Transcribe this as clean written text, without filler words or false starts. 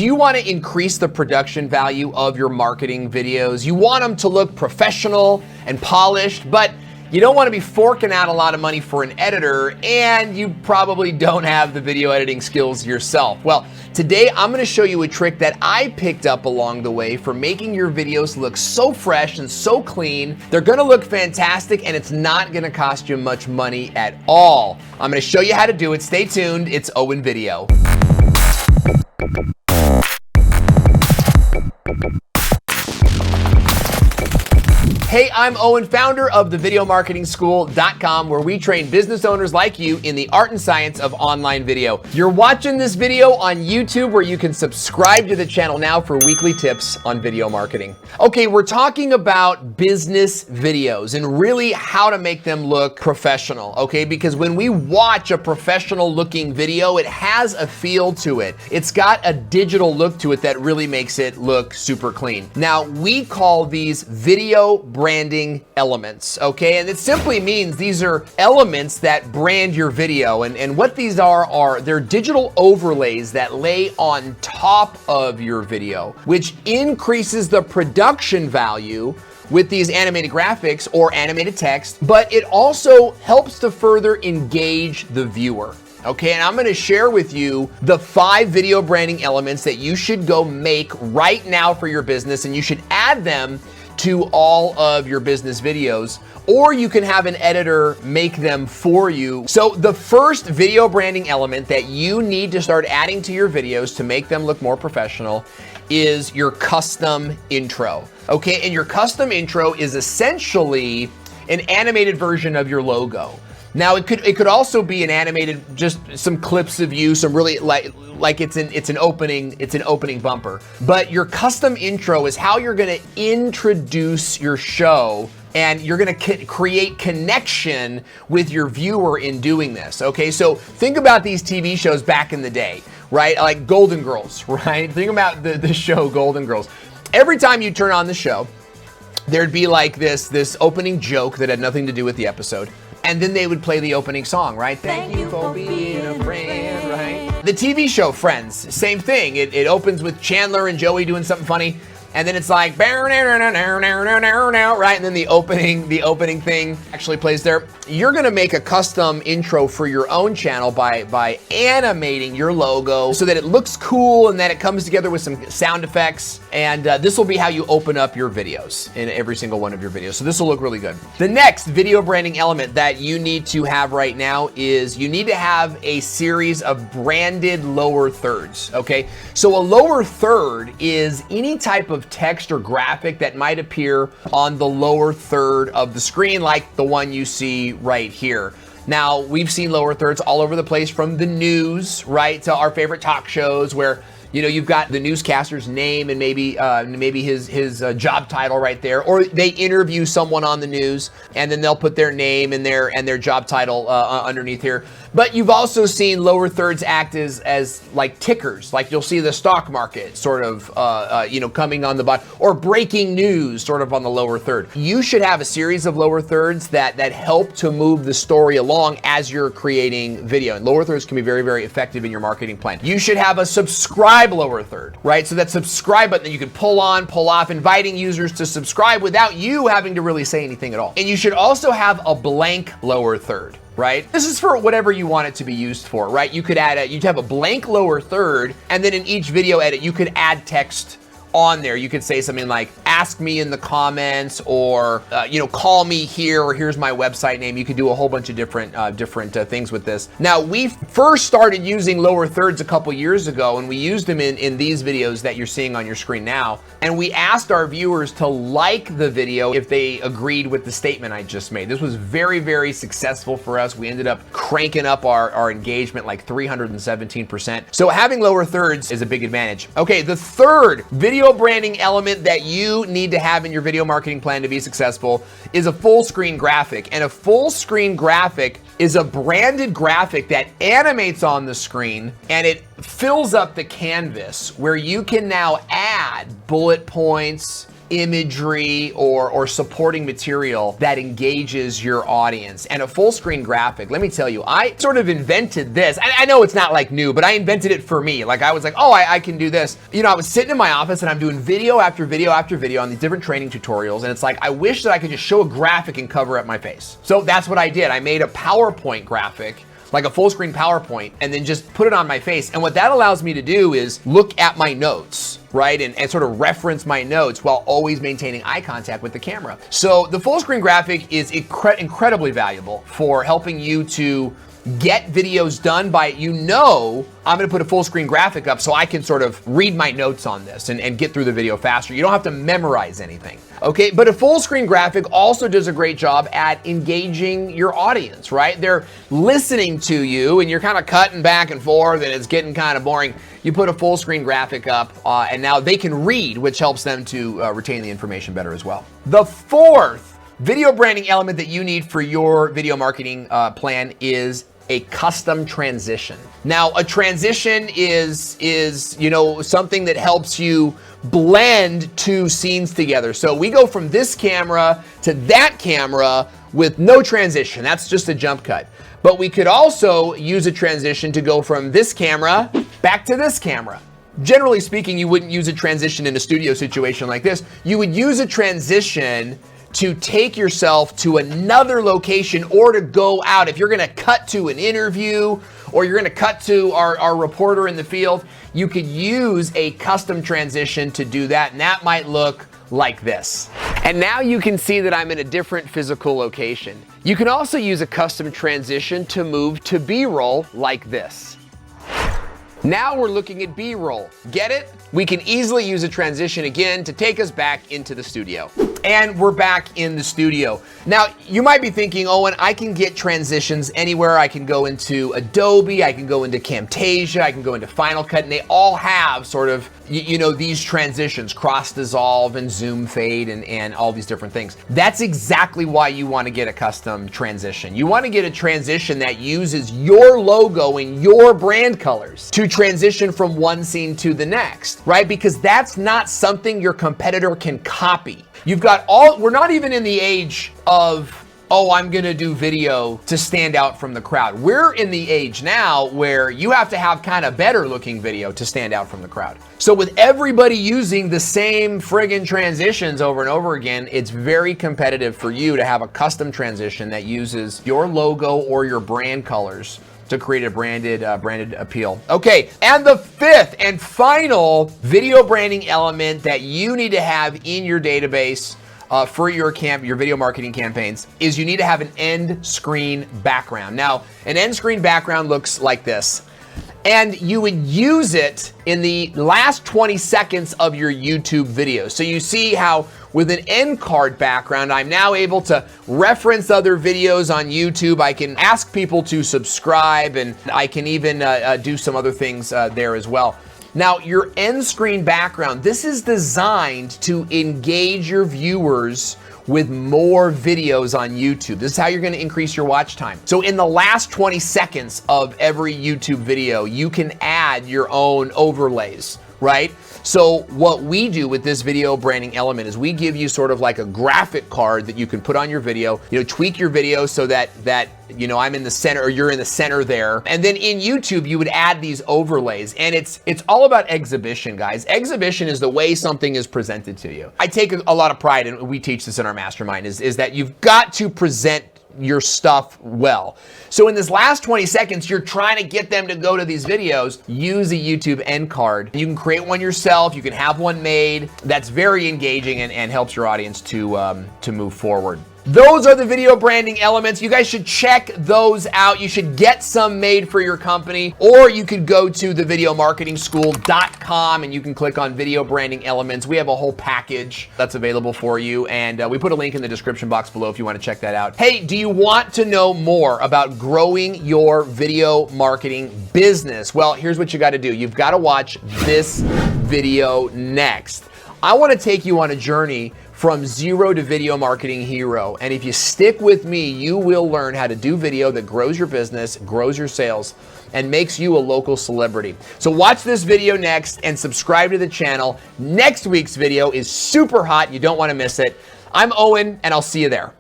Do you want to increase the production value of your marketing videos? You want them to look professional and polished, but you don't want to be forking out a lot of money for an editor, and you probably don't have the video editing skills yourself. Well, today I'm going to show you a trick that I picked up along the way for making your videos look so fresh and so clean. They're going to look fantastic, and it's not going to cost you much money at all. I'm going to show you how to do it. Stay tuned. It's Owen Video. Hey, I'm Owen, founder of thevideomarketingschool.com, where we train business owners like you in the art and science of online video. You're watching this video on YouTube, where you can subscribe to the channel now for weekly tips on video marketing. Okay, we're talking about business videos and really how to make them look professional, okay? Because when we watch a professional looking video, it has a feel to it. It's got a digital look to it that really makes it look super clean. Now, we call these video branding elements, okay? And it simply means these are elements that brand your video. And what these are they're digital overlays that lay on top of your video, which increases the production value with these animated graphics or animated text, but it also helps to further engage the viewer. Okay, and I'm gonna share with you the 5 video branding elements that you should go make right now for your business, and you should add them to all of your business videos, or you can have an editor make them for you. So the first video branding element that you need to start adding to your videos to make them look more professional is your custom intro. Okay, and your custom intro is essentially an animated version of your logo. Now it could also be an animated, just some clips of you, some really like it's an opening bumper. But your custom intro is how you're gonna introduce your show, and you're gonna create connection with your viewer in doing this. Okay, so think about these TV shows back in the day, right? Like Golden Girls, right? Think about the show Golden Girls. Every time you turn on the show, there'd be like this opening joke that had nothing to do with the episode. And then they would play the opening song, right? Thank you for being a friend, right? The TV show Friends, same thing. It opens with Chandler and Joey doing something funny, and then it's like, right? And then the opening thing actually plays there. You're gonna make a custom intro for your own channel by animating your logo so that it looks cool and that it comes together with some sound effects. And this will be how you open up your videos in every single one of your videos. So this will look really good. The next video branding element that you need to have right now is you need to have a series of branded lower thirds, okay? So a lower third is any type of text or graphic that might appear on the lower third of the screen, like the one you see right here. Now, we've seen lower thirds all over the place, from the news, right, to our favorite talk shows, where you've got the newscaster's name and maybe his job title right there, or they interview someone on the news and then they'll put their name and their job title underneath here. But you've also seen lower thirds act as like tickers, like you'll see the stock market sort of coming on the bottom, or breaking news sort of on the lower third. You should have a series of lower thirds that help to move the story along as you're creating video. And lower thirds can be very, very effective in your marketing plan. You should have a subscribe lower third, right? So that subscribe button that you can pull on, pull off, inviting users to subscribe without you having to really say anything at all. And you should also have a blank lower third, right? This is for whatever you want it to be used for, right? You could you'd have a blank lower third, and then in each video edit, you could add text on there. You could say something like, ask me in the comments, or call me here, or here's my website name. You could do a whole bunch of different things with this. Now, we first started using lower thirds a couple years ago, and we used them in these videos that you're seeing on your screen now. And we asked our viewers to like the video if they agreed with the statement I just made. This was very, very successful for us. We ended up cranking up our engagement like 317%. So having lower thirds is a big advantage. Okay, the third video branding element that you need to have in your video marketing plan to be successful is a full screen graphic. And a full screen graphic is a branded graphic that animates on the screen, and it fills up the canvas where you can now add bullet points, imagery or supporting material that engages your audience. And a full screen graphic, let me tell you, I sort of invented this. I know it's not like new, but I invented it for me. Like I was like, oh, I can do this. You know, I was sitting in my office and I'm doing video after video after video on these different training tutorials. And it's like, I wish that I could just show a graphic and cover up my face. So that's what I did. I made a PowerPoint graphic, like a full screen PowerPoint, and then just put it on my face. And what that allows me to do is look at my notes, right? And sort of reference my notes while always maintaining eye contact with the camera. So the full screen graphic is incredibly valuable for helping you to get videos done by, I'm gonna put a full screen graphic up so I can sort of read my notes on this and get through the video faster. You don't have to memorize anything, okay? But a full screen graphic also does a great job at engaging your audience, right? They're listening to you and you're kind of cutting back and forth and it's getting kind of boring. You put a full screen graphic up and now they can read, which helps them to retain the information better as well. The fourth video branding element that you need for your video marketing plan is a custom transition. Now, a transition is something that helps you blend two scenes together. So we go from this camera to that camera with no transition. That's just a jump cut. But we could also use a transition to go from this camera back to this camera. Generally speaking, you wouldn't use a transition in a studio situation like this. You would use a transition to take yourself to another location or to go out. If you're gonna cut to an interview or you're gonna cut to our reporter in the field, you could use a custom transition to do that, and that might look like this. And now you can see that I'm in a different physical location. You can also use a custom transition to move to B-roll like this. Now we're looking at B-roll. Get it? We can easily use a transition again to take us back into the studio. And we're back in the studio. Now, you might be thinking, Owen, I can get transitions anywhere. I can go into Adobe, I can go into Camtasia, I can go into Final Cut, and they all have sort of, these transitions, cross dissolve and zoom fade and all these different things. That's exactly why you want to get a custom transition. You want to get a transition that uses your logo and your brand colors to transition from one scene to the next, right? Because that's not something your competitor can copy. We're not even in the age of, I'm gonna do video to stand out from the crowd. We're in the age now where you have to have kind of better looking video to stand out from the crowd. So with everybody using the same friggin' transitions over and over again, it's very competitive for you to have a custom transition that uses your logo or your brand colors to create a branded appeal. Okay, and the fifth and final video branding element that you need to have in your database for your video marketing campaigns is you need to have an end screen background. Now, an end screen background looks like this. And you would use it in the last 20 seconds of your YouTube video. So you see how with an end card background, I'm now able to reference other videos on YouTube. I can ask people to subscribe, and I can even do some other things there as well. Now, your end screen background, this is designed to engage your viewers with more videos on YouTube. This is how you're gonna increase your watch time. So in the last 20 seconds of every YouTube video, you can add your own overlays, right? So what we do with this video branding element is we give you sort of like a graphic card that you can put on your video, tweak your video so that I'm in the center or you're in the center there. And then in YouTube, you would add these overlays, and it's all about exhibition, guys. Exhibition is the way something is presented to you. I take a lot of pride, and we teach this in our mastermind, is that you've got to present your stuff well. So in this last 20 seconds, you're trying to get them to go to these videos. Use a YouTube end card. You can create one yourself. You can have one made. That's very engaging and helps your audience to move forward. Those are the video branding elements. You guys should check those out. You should get some made for your company, or you could go to thevideomarketingschool.com and you can click on video branding elements. We have a whole package that's available for you, and we put a link in the description box below if you want to check that out. Hey, do you want to know more about growing your video marketing business? Well, here's what you got to do. You've got to watch this video next. I want to take you on a journey from zero to video marketing hero. And if you stick with me, you will learn how to do video that grows your business, grows your sales, and makes you a local celebrity. So watch this video next and subscribe to the channel. Next week's video is super hot. You don't want to miss it. I'm Owen, and I'll see you there.